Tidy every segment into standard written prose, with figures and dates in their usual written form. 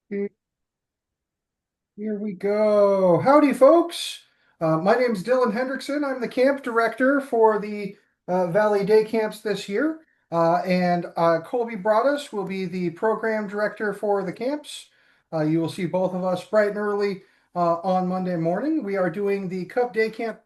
Here we go. Howdy, folks. My name is Dylan Hendrickson. I'm the camp director for the Valley Day Camps this year. And Colby Broadus will be the program director for the camps. You will see both of us bright and early on Monday morning. We are doing the Cub Day Camp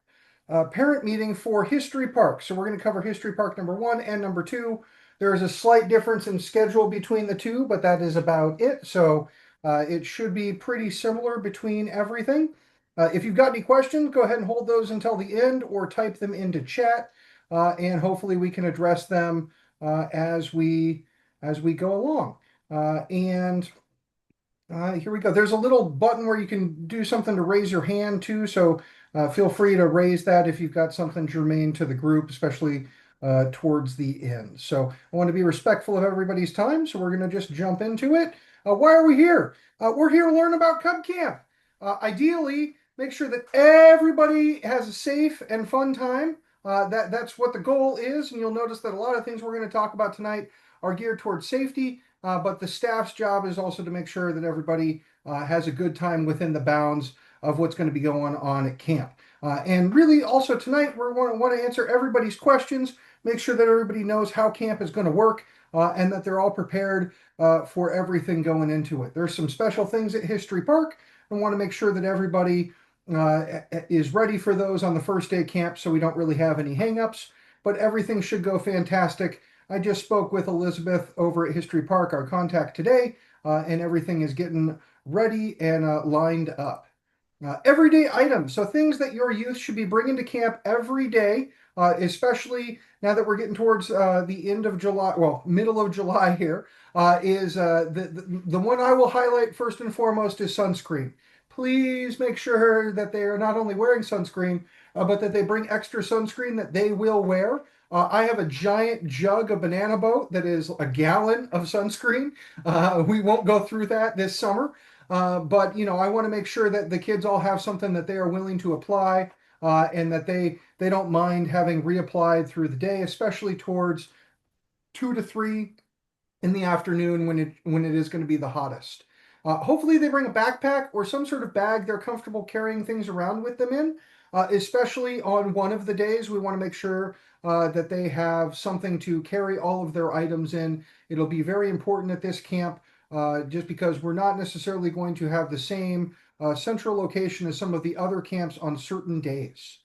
parent meeting for History Park. So we're going to cover History Park number 1 and number 2. There is a slight difference in schedule between the two, but that is about it. So it should be pretty similar between everything. If you've got any questions, go ahead and hold those until the end or type them into chat, and hopefully we can address them as we go along. And Here we go. There's a little button where you can do something to raise your hand too. So feel free to raise that if you've got something germane to the group, especially towards the end. So I want to be respectful of everybody's time. So we're going to just jump into it. Why are we here? We're here to learn about Cub Camp. Ideally, make sure that everybody has a safe and fun time. That's what the goal is. And you'll notice that a lot of things we're going to talk about tonight are geared towards safety. But the staff's job is also to make sure that everybody has a good time within the bounds of what's going to be going on at camp. And really, also tonight, we want to answer everybody's questions, make sure that everybody knows how camp is going to work, and that they're all prepared for everything going into it. There's some special things at History Park, and want to make sure that everybody is ready for those on the first day camp so we don't really have any hangups. But everything should go fantastic. I just spoke with Elizabeth over at History Park, our contact today, and everything is getting ready and lined up. Everyday items, so things that your youth should be bringing to camp every day, especially now that we're getting towards the end of July, well, middle of July here, is the one I will highlight first and foremost is sunscreen. Please make sure that they are not only wearing sunscreen, but that they bring extra sunscreen that they will wear. I have a giant jug of Banana Boat that is a gallon of sunscreen. We won't go through that this summer. But I want to make sure that the kids all have something that they are willing to apply, and that they don't mind having reapplied through the day, especially towards 2 to 3 in the afternoon when it is going to be the hottest. Hopefully they bring a backpack or some sort of bag they're comfortable carrying things around with them in. Especially on one of the days, we want to make sure that they have something to carry all of their items in. It'll be very important at this camp, just because we're not necessarily going to have the same central location as some of the other camps on certain days.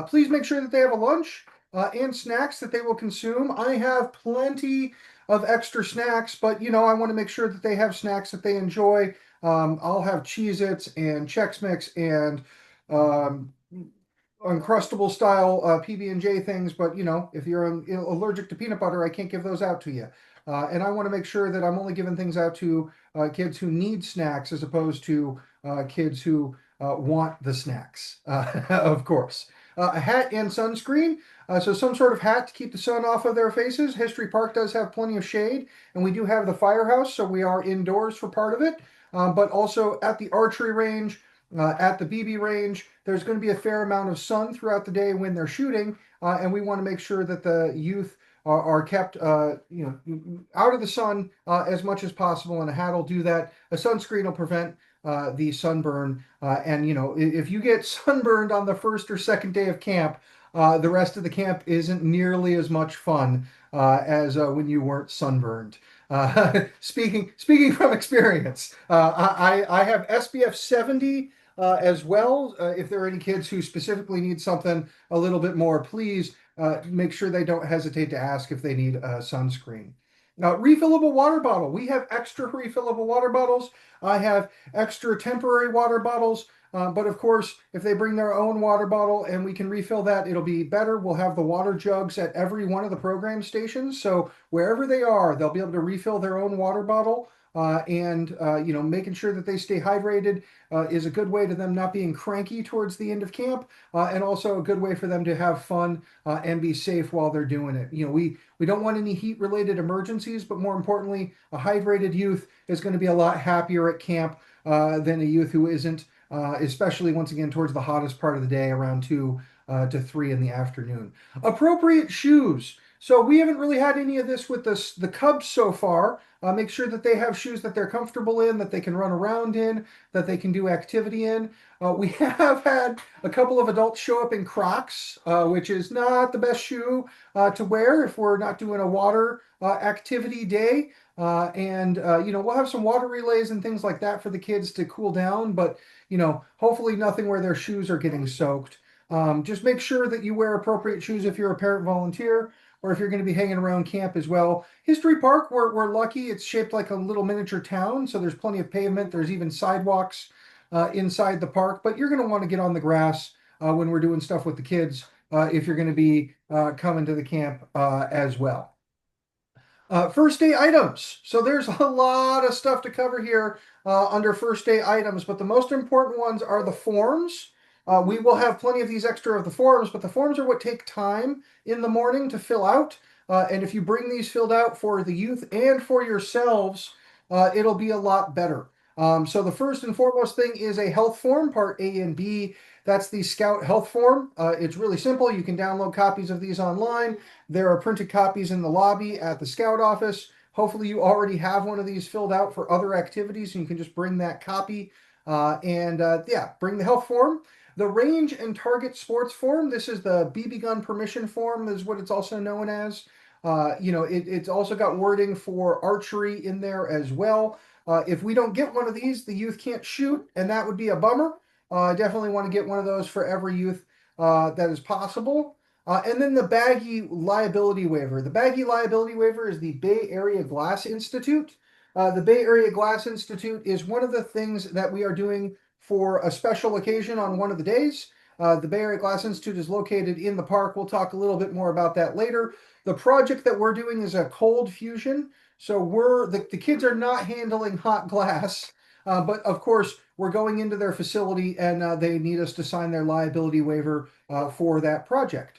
Please make sure that they have a lunch and snacks that they will consume. I have plenty of extra snacks, but I want to make sure that they have snacks that they enjoy. I'll have Cheez-Its and Chex Mix and um, Uncrustable style PB&J things, but if you're allergic to peanut butter, I can't give those out to you. And I want to make sure that I'm only giving things out to kids who need snacks as opposed to kids who want the snacks, of course. A hat and sunscreen. So some sort of hat to keep the sun off of their faces. History Park does have plenty of shade, and we do have the firehouse, so we are indoors for part of it. But also at the archery range, at the BB range, there's going to be a fair amount of sun throughout the day when they're shooting, and we want to make sure that the youth are kept, out of the sun as much as possible. And a hat will do that. A sunscreen will prevent the sunburn. And if you get sunburned on the first or second day of camp, the rest of the camp isn't nearly as much fun as when you weren't sunburned. Speaking from experience, I have SPF 70 as well. If there are any kids who specifically need something a little bit more, please make sure they don't hesitate to ask if they need sunscreen. Now, refillable water bottle. We have extra refillable water bottles. I have extra temporary water bottles. But of course, if they bring their own water bottle and we can refill that, it'll be better. We'll have the water jugs at every one of the program stations. So wherever they are, they'll be able to refill their own water bottle. And making sure that they stay hydrated is a good way to them not being cranky towards the end of camp, and also a good way for them to have fun and be safe while they're doing it. We don't want any heat-related emergencies, but more importantly, a hydrated youth is going to be a lot happier at camp than a youth who isn't, especially once again towards the hottest part of the day, around 2 to 3 in the afternoon. Appropriate shoes. So we haven't really had any of this with the Cubs so far. Make sure that they have shoes that they're comfortable in, that they can run around in, that they can do activity in. We have had a couple of adults show up in Crocs, which is not the best shoe to wear if we're not doing a water activity day. We'll have some water relays and things like that for the kids to cool down, but hopefully nothing where their shoes are getting soaked. Just make sure that you wear appropriate shoes if you're a parent volunteer or if you're going to be hanging around camp as well. History Park, we're lucky. It's shaped like a little miniature town, so there's plenty of pavement. There's even sidewalks inside the park, but you're going to want to get on the grass when we're doing stuff with the kids if you're going to be coming to the camp as well. First day items. So there's a lot of stuff to cover here under first day items, but the most important ones are the forms. We will have plenty of these extra of the forms, but the forms are what take time in the morning to fill out. And if you bring these filled out for the youth and for yourselves, it'll be a lot better. So the first and foremost thing is a health form, part A and B. That's the Scout health form. It's really simple. You can download copies of these online. There are printed copies in the lobby at the Scout office. Hopefully you already have one of these filled out for other activities and you can just bring that copy bring the health form. The range and target sports form, this is the BB gun permission form, is what it's also known as. It's also got wording for archery in there as well. If we don't get one of these, the youth can't shoot, and that would be a bummer. I definitely want to get one of those for every youth that is possible. And then the Baggy Liability Waiver. The Baggy Liability Waiver is the Bay Area Glass Institute. The Bay Area Glass Institute is one of the things that we are doing for a special occasion on one of the days. The Bay Area Glass Institute is located in the park. We'll talk a little bit more about that later. The project that we're doing is a cold fusion. So the kids are not handling hot glass, but of course we're going into their facility and they need us to sign their liability waiver for that project.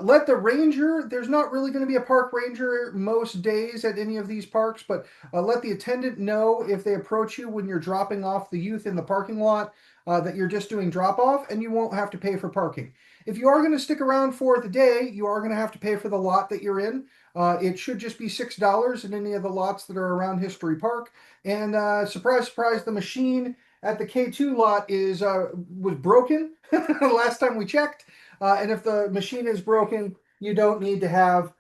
Let the ranger, there's not really going to be a park ranger most days at any of these parks, but let the attendant know if they approach you when you're dropping off the youth in the parking lot that you're just doing drop off and you won't have to pay for parking. If you are going to stick around for the day, you are going to have to pay for the lot that you're in. It should just be $6 in any of the lots that are around History Park. And surprise, surprise, the machine at the K2 lot was broken last time we checked. And if the machine is broken, you don't need to have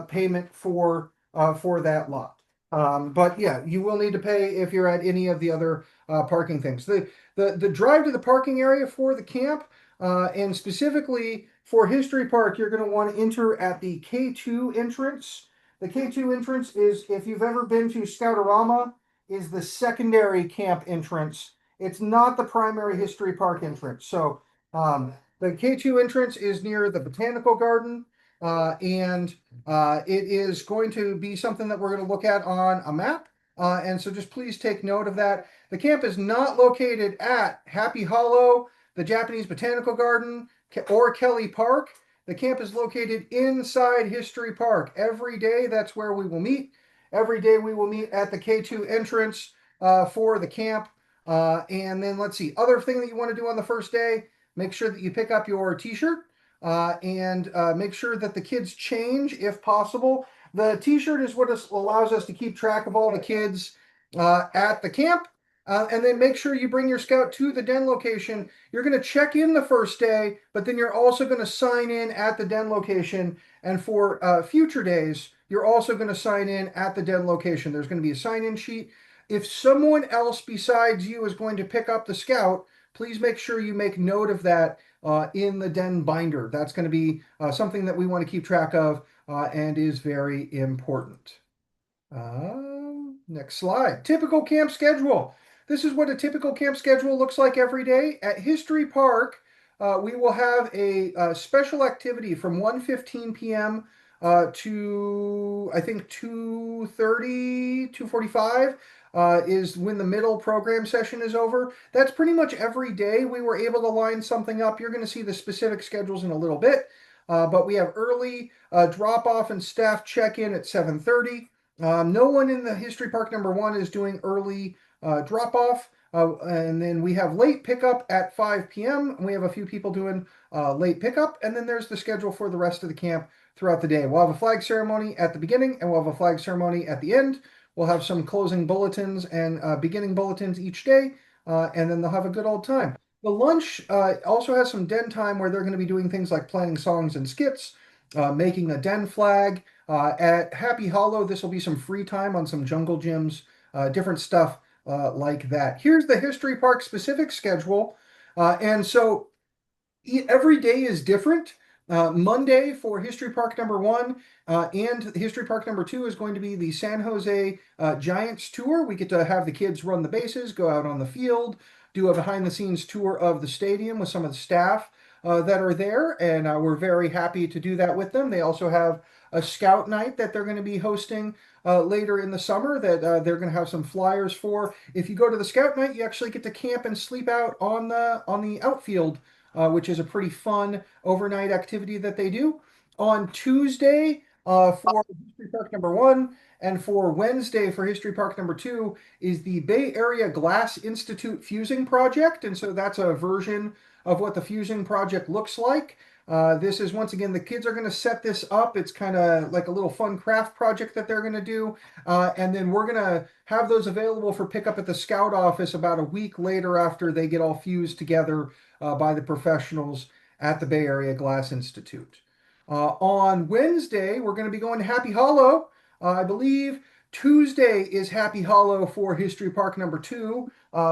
payment for that lot. But yeah, you will need to pay if you're at any of the other parking things. The drive to the parking area for the camp, and specifically for History Park, you're going to want to enter at the K2 entrance. The K2 entrance is, if you've ever been to Scoutorama, is the secondary camp entrance. It's not the primary History Park entrance. So the K2 entrance is near the Botanical Garden, and it is going to be something that we're going to look at on a map. And so just please take note of that. The camp is not located at Happy Hollow, the Japanese Botanical Garden, or Kelly Park. The camp is located inside History Park. Every day, that's where we will meet. Every day we will meet at the K2 entrance for the camp. And then let's see, other thing that you want to do on the first day, make sure that you pick up your t-shirt and make sure that the kids change if possible. The t-shirt is what allows us to keep track of all the kids at the camp. And then make sure you bring your scout to the den location. You're going to check in the first day, but then you're also going to sign in at the den location. And for future days, you're also going to sign in at the den location. There's going to be a sign-in sheet. If someone else besides you is going to pick up the scout, please make sure you make note of that in the den binder. That's going to be something that we want to keep track of and is very important. Next slide. Typical camp schedule. This is what a typical camp schedule looks like every day. At History Park, we will have a special activity from 1:15 p.m. To, I think, 2:30, 2:45 is when the middle program session is over. That's pretty much every day we were able to line something up. You're going to see the specific schedules in a little bit, but we have early drop-off and staff check-in at 7:30. No one in the History Park number 1 is doing early drop off. And then we have late pickup at 5 p.m. And we have a few people doing late pickup. And then there's the schedule for the rest of the camp throughout the day. We'll have a flag ceremony at the beginning and we'll have a flag ceremony at the end. We'll have some closing bulletins and beginning bulletins each day. And then they'll have a good old time. The lunch also has some den time where they're going to be doing things like planning songs and skits, making a den flag. At Happy Hollow, this will be some free time on some jungle gyms, different stuff like that. Here's the History Park specific schedule. And so every day is different. Monday for History Park #1 and History Park #2 is going to be the San Jose Giants tour. We get to have the kids run the bases, go out on the field, do a behind the scenes tour of the stadium with some of the staff that are there, and we're very happy to do that with them. They also have a scout night that they're going to be hosting later in the summer that they're going to have some flyers for. If you go to the scout night, you actually get to camp and sleep out on the outfield, which is a pretty fun overnight activity that they do. On Tuesday for History Park #1 and for Wednesday for History Park #2 is the Bay Area Glass Institute Fusing Project. And so that's a version of what the fusing project looks like. This is, once again, the kids are going to set this up. It's kind of like a little fun craft project that they're going to do. And then we're going to have those available for pickup at the scout office about a week later after they get all fused together by the professionals at the Bay Area Glass Institute. On Wednesday, we're going to be going to Happy Hollow. I believe Tuesday is Happy Hollow for History Park #2.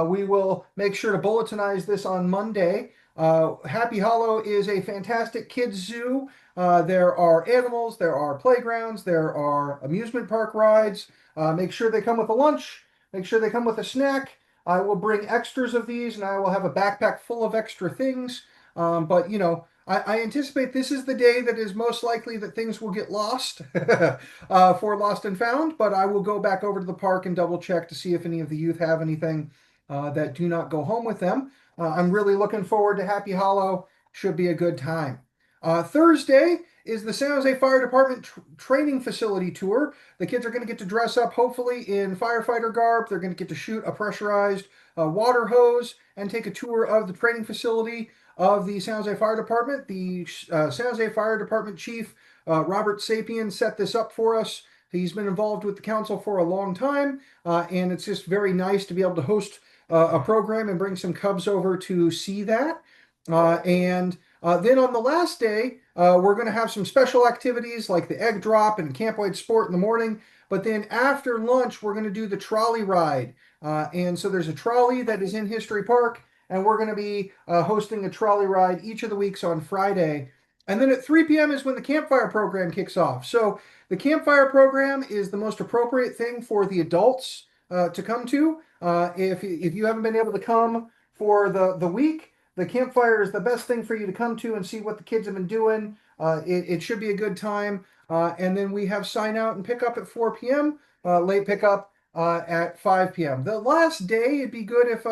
We will make sure to bulletinize this on Monday. Happy Hollow is a fantastic kids zoo. There are animals, there are playgrounds, there are amusement park rides. Make sure they come with a lunch. Make sure they come with a snack. I will bring extras of these and I will have a backpack full of extra things. But, you know, I anticipate this is the day that is most likely that things will get lost for Lost and Found, but I will go back over to the park and double check to see if any of the youth have anything that do not go home with them. I'm really looking forward to Happy Hollow. Should be a good time. Thursday is the San Jose Fire Department training facility tour. The kids are going to get to dress up, hopefully, in firefighter garb. They're going to get to shoot a pressurized water hose and take a tour of the training facility of the San Jose Fire Department. The San Jose Fire Department Chief, Robert Sapien, set this up for us. He's been involved with the council for a long time, and it's just very nice to be able to host a program and bring some Cubs over to see that. And then on the last day, we're going to have some special activities like the egg drop and Camp Wide Sport in the morning. But then after lunch, we're going to do the trolley ride. And so there's a trolley that is in History Park, and we're going to be hosting a trolley ride each of the weeks on Friday. And then at 3 p.m. is when the campfire program kicks off. So the campfire program is the most appropriate thing for the adults to come to. If you haven't been able to come for the week, the campfire is the best thing for you to come to and see what the kids have been doing. It should be a good time. And then we have sign out and pick up at 4 p.m., late pickup at 5 p.m. The last day, it'd be good if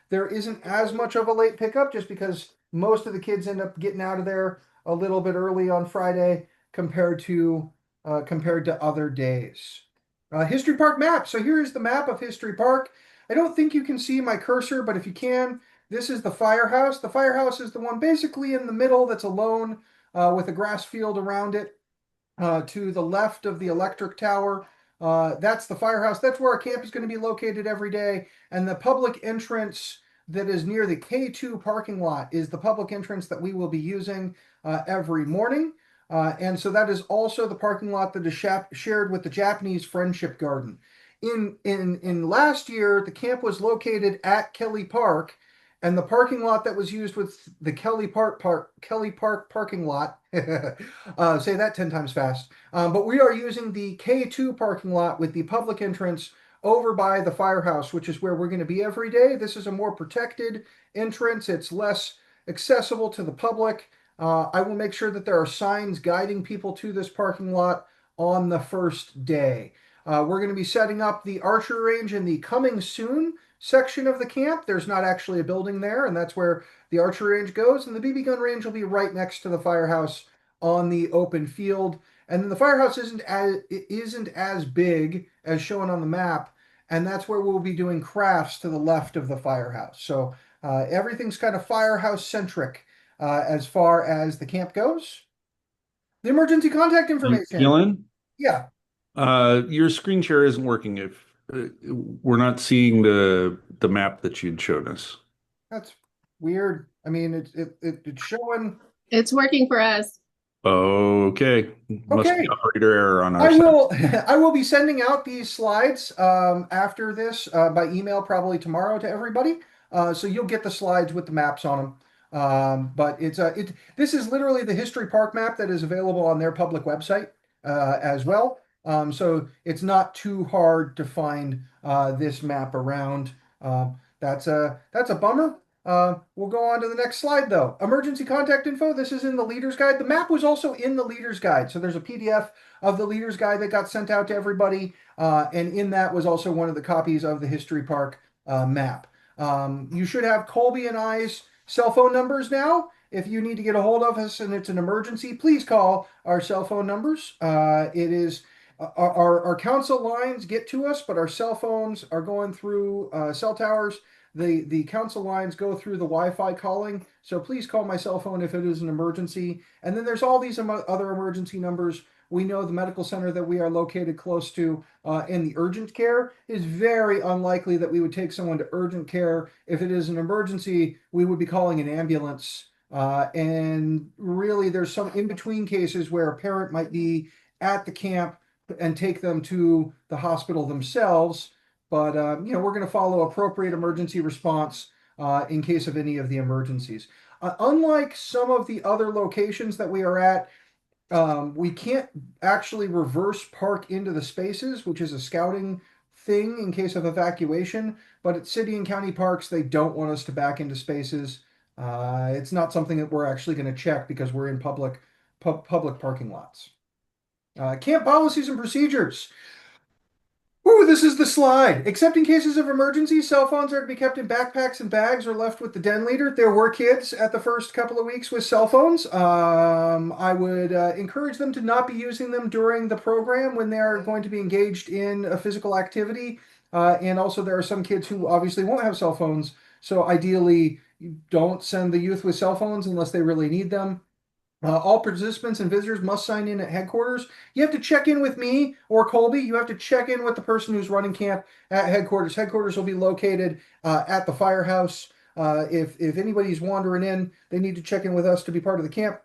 there isn't as much of a late pickup, just because most of the kids end up getting out of there a little bit early on Friday compared to other days. History Park map. So here is the map of History Park. I don't think you can see my cursor, but if you can, this is the firehouse. The firehouse is the one basically in the middle that's alone with a grass field around it. To the left of the electric tower, that's the firehouse. That's where our camp is going to be located every day. And the public entrance that is near the K2 parking lot is the public entrance that we will be using every morning. And so that is also the parking lot that is shared with the Japanese Friendship Garden. In last year, the camp was located at Kelly Park, and the parking lot that was used with the Kelly Park parking lot. Say that 10 times fast. But we are using the K2 parking lot with the public entrance over by the firehouse, which is where we're going to be every day. This is a more protected entrance. It's less accessible to the public. I will make sure that there are signs guiding people to this parking lot on the first day. We're going to be setting up the archery range in the coming soon section of the camp. There's not actually a building there, and that's where the archery range goes. And the BB gun range will be right next to the firehouse on the open field. And then the firehouse isn't as big as shown on the map and that's where we'll be doing crafts to the left of the firehouse. So everything's kind of firehouse centric as far as the camp goes. The emergency contact information. Gillen, Yeah, your screen share isn't working if we're not seeing the map that you'd showed us. that's weird. I mean, it's showing. It's working for us. Okay. Must be Okay, operator error on our I side. will I will be sending out these slides after this by email probably tomorrow to everybody. So you'll get the slides with the maps on them. But this is literally the History Park map that is available on their public website as well. So it's not too hard to find this map around. That's a bummer. We'll go on to the next slide though. Emergency contact info. This is in the leader's guide. The map was also in the leader's guide. So there's a PDF of the leader's guide that got sent out to everybody. And in that was also one of the copies of the History Park map. You should have Colby and I's cell phone numbers now. If you need to get a hold of us and it's an emergency, please call our cell phone numbers. It is our council lines get to us, but our cell phones are going through cell towers. The council lines go through the Wi-Fi calling, so please call my cell phone if it is an emergency. And then there's all these other emergency numbers. We know the medical center that we are located close to in the urgent care is very unlikely that we would take someone to urgent care. If it is an emergency, we would be calling an ambulance. And really, there's some in-between cases where a parent might be at the camp and take them to the hospital themselves. But we're going to follow appropriate emergency response in case of any of the emergencies. Unlike some of the other locations that we are at, we can't actually reverse park into the spaces, which is a scouting thing in case of evacuation. But at city and county parks, they don't want us to back into spaces. It's not something that we're actually going to check because we're in public parking lots. Camp policies and procedures. Ooh, this is the slide. Except in cases of emergency, cell phones are to be kept in backpacks and bags or left with the den leader. There were kids at the first couple of weeks with cell phones. I would encourage them to not be using them during the program when they are going to be engaged in a physical activity. And also, there are some kids who obviously won't have cell phones. So ideally, you don't send the youth with cell phones unless they really need them. All participants and visitors must sign in at headquarters. You have to check in with me or Colby. You have to check in with the person who's running camp at headquarters. Headquarters will be located at the firehouse. If anybody's wandering in, they need to check in with us to be part of the camp.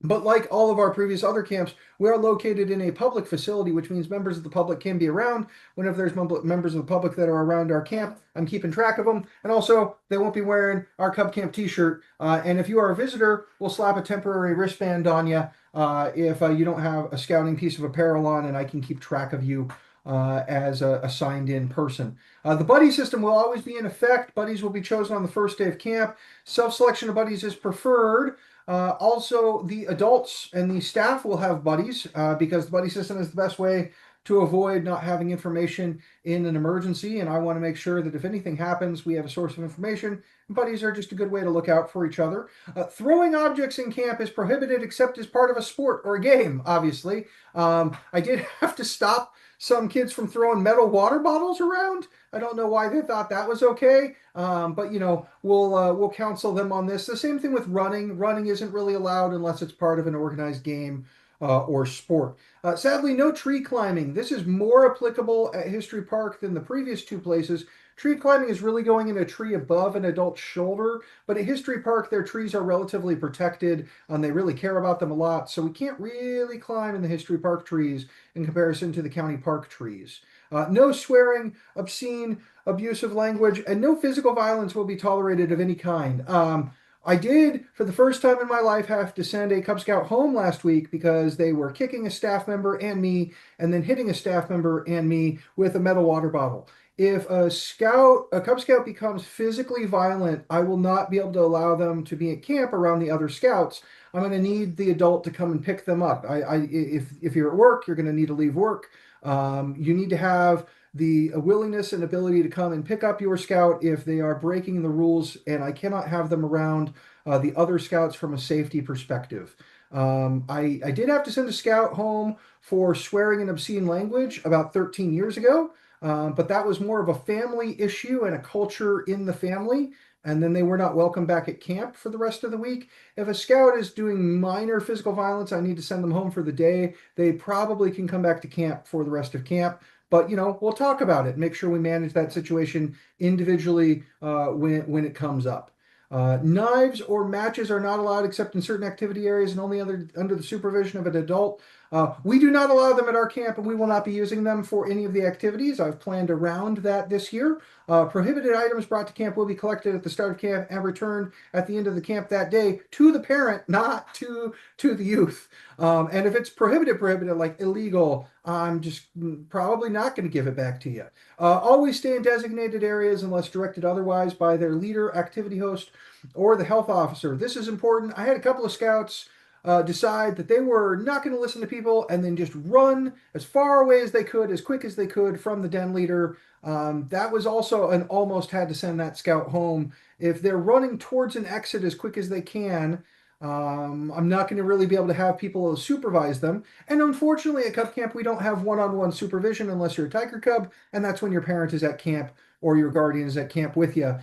But like all of our previous other camps, we are located in a public facility, which means members of the public can be around. Whenever there's members of the public that are around our camp, I'm keeping track of them. And also, they won't be wearing our Cub Camp t-shirt. And if you are a visitor, we'll slap a temporary wristband on you if you don't have a scouting piece of apparel on, and I can keep track of you as a signed-in person. The buddy system will always be in effect. Buddies will be chosen on the first day of camp. Self-selection of buddies is preferred. Also, the adults and the staff will have buddies because the buddy system is the best way to avoid not having information in an emergency. And I want to make sure that if anything happens, we have a source of information. Buddies are just a good way to look out for each other. Throwing objects in camp is prohibited except as part of a sport or a game, obviously. I did have to stop some kids from throwing metal water bottles around. I don't know why they thought that was okay, but we'll counsel them on this. The same thing with running. Running isn't really allowed unless it's part of an organized game or sport. Sadly, no tree climbing. This is more applicable at History Park than the previous two places. Tree climbing is really going in a tree above an adult's shoulder, but at History Park, their trees are relatively protected, and they really care about them a lot, so we can't really climb in the History Park trees in comparison to the county park trees. No swearing, obscene, abusive language, and no physical violence will be tolerated of any kind. I did, for the first time in my life, have to send a Cub Scout home last week because they were kicking a staff member and me, and then hitting a staff member and me with a metal water bottle. If a Cub Scout becomes physically violent, I will not be able to allow them to be at camp around the other scouts. I'm going to need the adult to come and pick them up. If you're at work, you're going to need to leave work. You need to have the willingness and ability to come and pick up your scout if they are breaking the rules, and I cannot have them around the other scouts from a safety perspective. I did have to send a scout home for swearing and obscene language about 13 years ago. But that was more of a family issue and a culture in the family. And then they were not welcome back at camp for the rest of the week. If a scout is doing minor physical violence, I need to send them home for the day. They probably can come back to camp for the rest of camp. But we'll talk about it. Make sure we manage that situation individually when it comes up. Knives or matches are not allowed except in certain activity areas and only under the supervision of an adult. We do not allow them at our camp, and we will not be using them for any of the activities. I've planned around that this year. Prohibited items brought to camp will be collected at the start of camp and returned at the end of the camp that day to the parent, not to the youth. And if it's prohibited, like illegal, I'm just probably not going to give it back to you. Always stay in designated areas unless directed otherwise by their leader, activity host, or the health officer. This is important. I had a couple of scouts decide that they were not going to listen to people and then just run as far away as they could, as quick as they could from the den leader. That was also an almost had to send that scout home. If they're running towards an exit as quick as they can, I'm not going to really be able to have people supervise them. And unfortunately, at Cub Camp, we don't have one-on-one supervision unless you're a Tiger Cub, and that's when your parent is at camp or your guardian is at camp with you.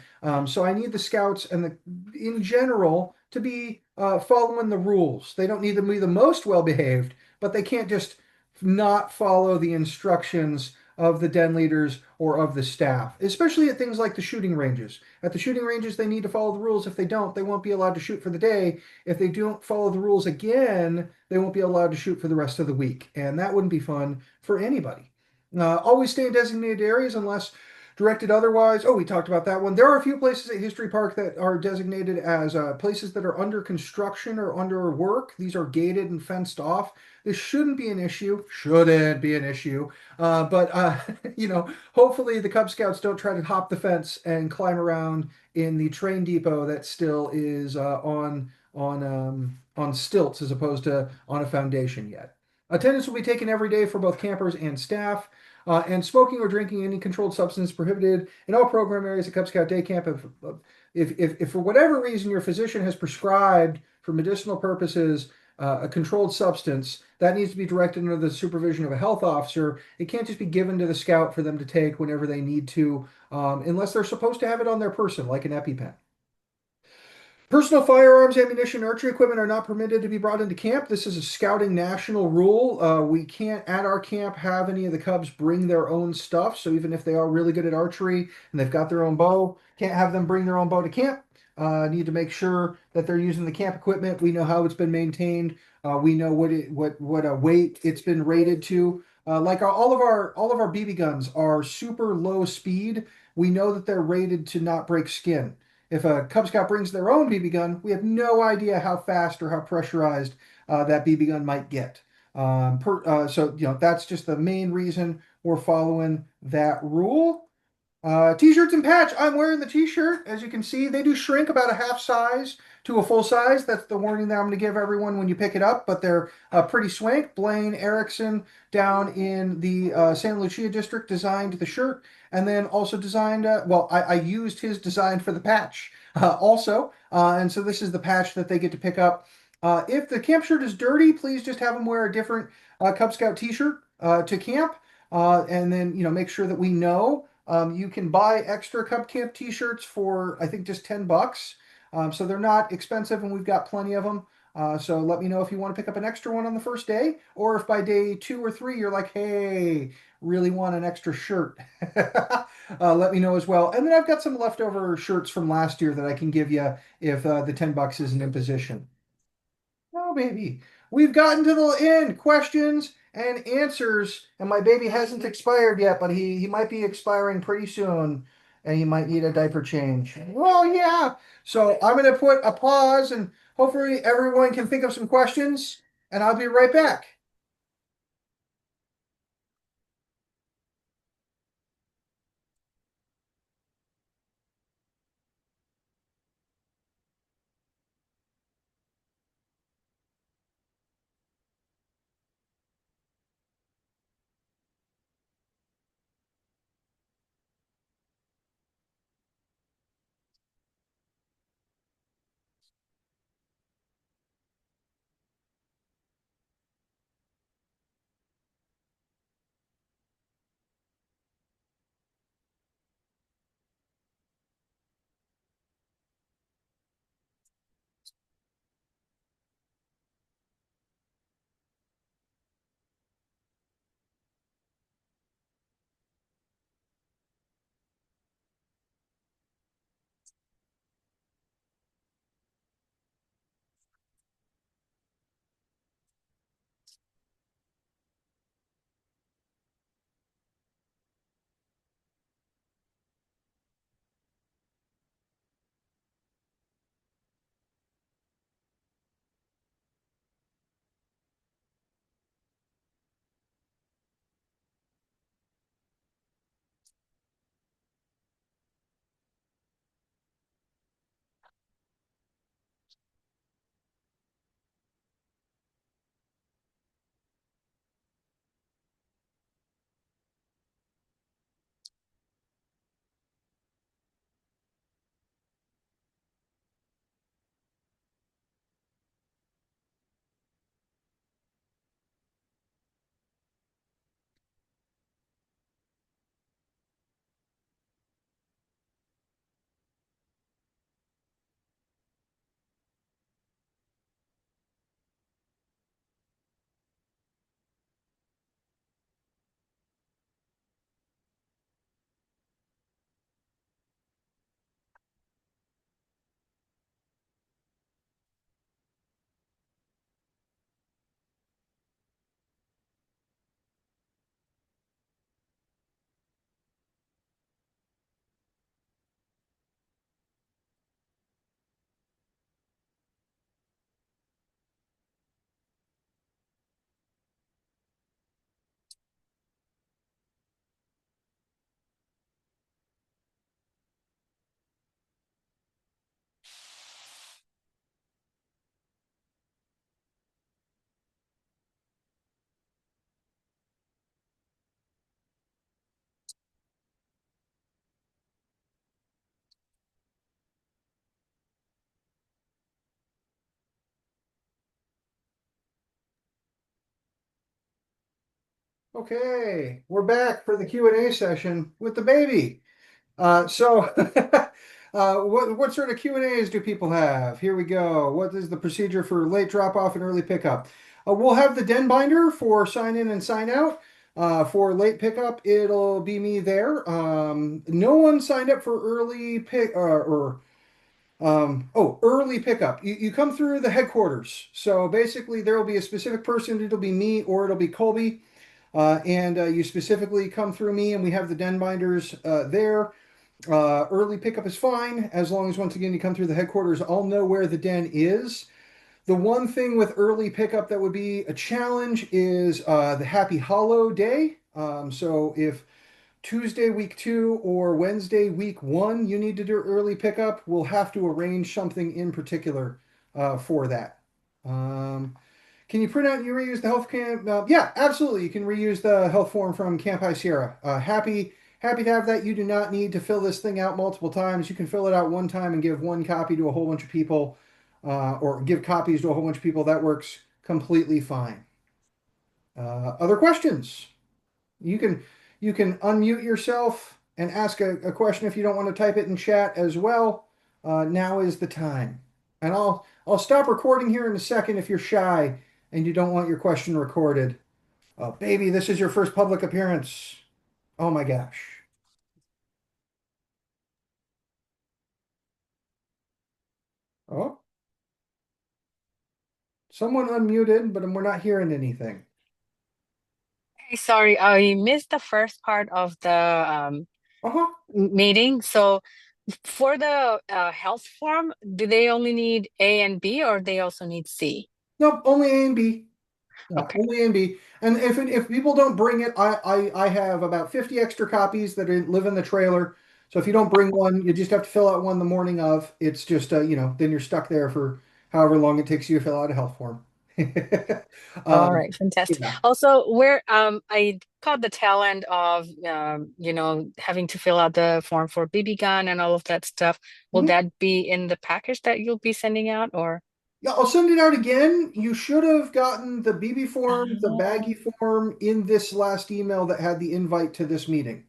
So I need the scouts in general to be following the rules. They don't need to be the most well behaved, but they can't just not follow the instructions of the den leaders or of the staff, especially at things like the shooting ranges. At the shooting ranges, they need to follow the rules. If they don't, they won't be allowed to shoot for the day. If they don't follow the rules again, they won't be allowed to shoot for the rest of the week. And that wouldn't be fun for anybody. Always stay in designated areas unless directed otherwise. Oh, we talked about that one. There are a few places at History Park that are designated as places that are under construction or under work. These are gated and fenced off. This shouldn't be an issue. Shouldn't be an issue. But hopefully the Cub Scouts don't try to hop the fence and climb around in the train depot that still is on stilts as opposed to on a foundation yet. Attendance will be taken every day for both campers and staff. And smoking or drinking any controlled substance prohibited in all program areas at Cub Scout Day Camp. If for whatever reason your physician has prescribed for medicinal purposes a controlled substance, that needs to be directed under the supervision of a health officer. It can't just be given to the scout for them to take whenever they need to, unless they're supposed to have it on their person, like an EpiPen. Personal firearms, ammunition, archery equipment are not permitted to be brought into camp. This is a scouting national rule. We can't at our camp have any of the Cubs bring their own stuff. So even if they are really good at archery and they've got their own bow, can't have them bring their own bow to camp. Need to make sure that they're using the camp equipment. We know how it's been maintained. We know what a weight it's been rated to. All of our BB guns are super low speed. We know that they're rated to not break skin. If a Cub Scout brings their own BB gun, we have no idea how fast or how pressurized that BB gun might get. So that's just the main reason we're following that rule. T-shirts and patch. I'm wearing the T-shirt. As you can see, they do shrink about a half size to a full size. That's the warning that I'm going to give everyone when you pick it up, but they're pretty swank. Blaine Erickson down in the Santa Lucia district designed the shirt and then also designed, I used his design for the patch also. And so this is the patch that they get to pick up. If the camp shirt is dirty, please just have them wear a different Cub Scout T-shirt to camp. And then, make sure that we know. You can buy extra Cub Camp t-shirts for, I think, just $10. So they're not expensive and we've got plenty of them. So let me know if you want to pick up an extra one on the first day, or if by day 2 or 3 you're like, hey, really want an extra shirt. Let me know as well. And then I've got some leftover shirts from last year that I can give you if the $10 is an imposition. Oh, baby. We've gotten to the end. Questions and answers. And my baby hasn't expired yet, but he might be expiring pretty soon. And he might need a diaper change. Well, yeah. So I'm going to put a pause and hopefully everyone can think of some questions. And I'll be right back. Okay, we're back for the Q&A session with the baby. So, what sort of Q&As do people have? Here we go. What is the procedure for late drop off and early pickup? We'll have the den binder for sign in and sign out. For late pickup, it'll be me there. No one signed up for early pick or early pickup. You come through the headquarters. So basically, there will be a specific person. It'll be me or it'll be Colby. And you specifically come through me, and we have the den binders there. Early pickup is fine as long as once again you come through the headquarters. I'll know where the den is. The one thing with early pickup that would be a challenge is the Happy Hollow Day. So if Tuesday week 2 or Wednesday week 1 you need to do early pickup, we'll have to arrange something in particular for that. Um, can you print out and you reuse the health camp? Yeah, absolutely. You can reuse the health form from Camp High Sierra. Happy to have that. You do not need to fill this thing out multiple times. You can fill it out one time and give one copy to a whole bunch of people, or give copies to a whole bunch of people. That works completely fine. Other questions? You can you can unmute yourself and ask a question if you don't want to type it in chat as well. Now is the time. And I'll stop recording here in a second if you're shy and you don't want your question recorded. Oh, baby, this is your first public appearance. Oh my gosh. Oh, someone unmuted, but we're not hearing anything. Hey, sorry, I missed the first part of the Uh-huh. meeting. So for the health form, do they only need A and B or they also need C? Nope, only A and B. Yeah, Okay. only A and B. And if people don't bring it, I have about 50 extra copies that live in the trailer. So if you don't bring one, you just have to fill out one the morning of. It's just then you're stuck there for however long it takes you to fill out a health form. All Um, right, fantastic. yeah. Also, where I caught the tail end of having to fill out the form for BB gun and all of that stuff. Will Mhm. that be in the package that you'll be sending out or? Yeah, I'll send it out again. You should have gotten the BB form, the Oh, baggy form in this last email that had the invite to this meeting.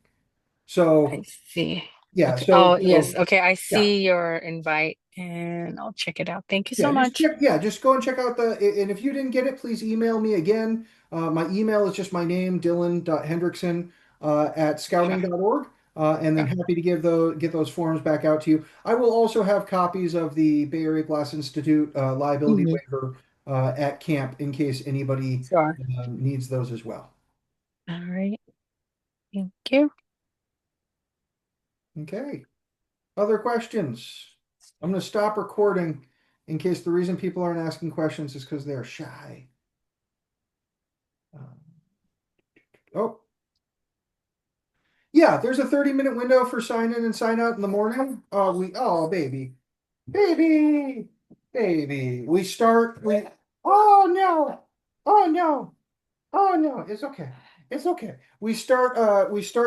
So I see. yeah, Okay. Oh, yes. so Okay, I yeah. see your invite and I'll check it out. Thank you so Yeah, just much. check. Yeah, just go and check out and if you didn't get it, please email me again. My email is just my name, Dylan.Hendrickson at Sure. scouting.org. And then Sure. happy to get those forms back out to you. I will also have copies of the Bay Area Glass Institute liability Mhm. waiver at camp in case anybody Sure. needs those as well. All right. Thank you. Okay. Other questions? I'm going to stop recording in case the reason people aren't asking questions is because they're shy. Um, oh, yeah, there's a 30-minute window for sign in and sign out in the morning. Oh baby. Baby. Baby. Oh no. Oh no. Oh no, it's okay. It's okay. We start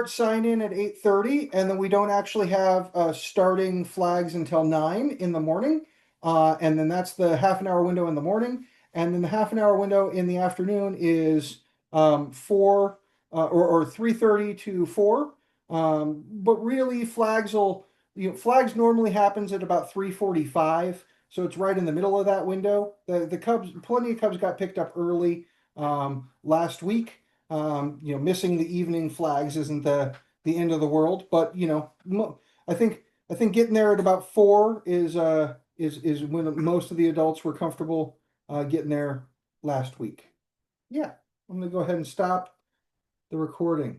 sign in at 8:30 and then we don't actually have starting flags until 9 in the morning. And then that's the half an hour window in the morning. And then the half an hour window in the afternoon is 4 or 3:30 to 4. But really flags normally happens at about 3:45. So it's right in the middle of that window. The Cubs, plenty of Cubs got picked up early last week. Missing the evening flags isn't the end of the world, but I think getting there at about 4 is when most of the adults were comfortable getting there last week. Yeah, I'm gonna go ahead and stop the recording.